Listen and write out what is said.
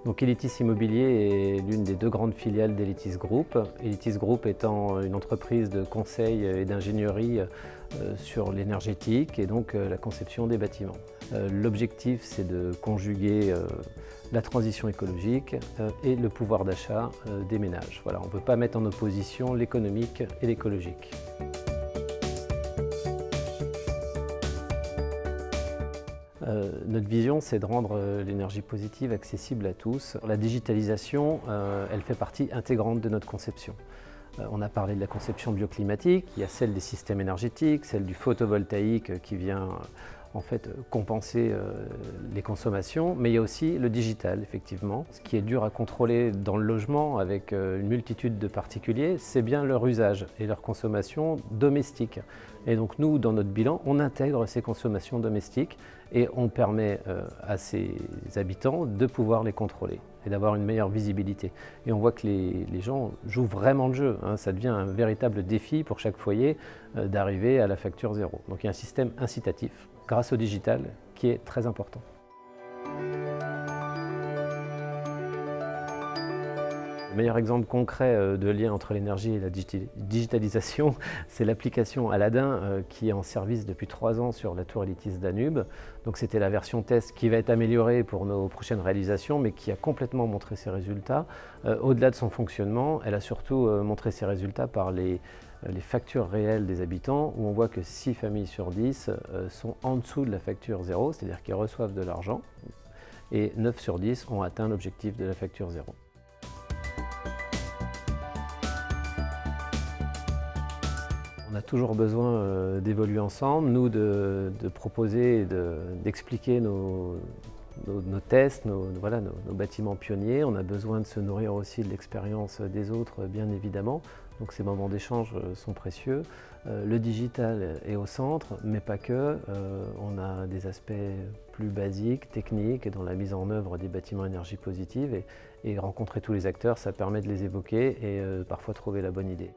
Donc Elitis Immobilier est l'une des deux grandes filiales d'Elitis Group. Elitis Group étant une entreprise de conseil et d'ingénierie sur l'énergétique et donc la conception des bâtiments. L'objectif, c'est de conjuguer la transition écologique et le pouvoir d'achat des ménages. Voilà, on ne peut pas mettre en opposition l'économique et l'écologique. Notre vision, c'est de rendre l'énergie positive accessible à tous. La digitalisation, elle fait partie intégrante de notre conception. On a parlé de la conception bioclimatique, il y a celle des systèmes énergétiques, celle du photovoltaïque qui vient en fait compenser les consommations, mais il y a aussi le digital, effectivement. Ce qui est dur à contrôler dans le logement avec une multitude de particuliers, c'est bien leur usage et leur consommation domestique. Et donc nous, dans notre bilan, on intègre ces consommations domestiques et on permet à ces habitants de pouvoir les contrôler et d'avoir une meilleure visibilité. Et on voit que les gens jouent vraiment le jeu, hein. Ça devient un véritable défi pour chaque foyer d'arriver à la facture zéro. Donc il y a un système incitatif grâce au digital qui est très important. Le meilleur exemple concret de lien entre l'énergie et la digitalisation, c'est l'application Aladdin qui est en service depuis 3 ans sur la tour Elitis Danube. Donc c'était la version test qui va être améliorée pour nos prochaines réalisations, mais qui a complètement montré ses résultats. Au-delà de son fonctionnement, elle a surtout montré ses résultats par les factures réelles des habitants, où on voit que 6 familles sur 10 sont en dessous de la facture zéro, c'est-à-dire qu'ils reçoivent de l'argent, et 9 sur 10 ont atteint l'objectif de la facture zéro. On a toujours besoin d'évoluer ensemble, nous de proposer, d'expliquer nos tests, nos bâtiments pionniers. On a besoin de se nourrir aussi de l'expérience des autres, bien évidemment. Donc ces moments d'échange sont précieux. Le digital est au centre, mais pas que. On a des aspects plus basiques, techniques, dans la mise en œuvre des bâtiments énergie positive. Et rencontrer tous les acteurs, ça permet de les évoquer et parfois trouver la bonne idée.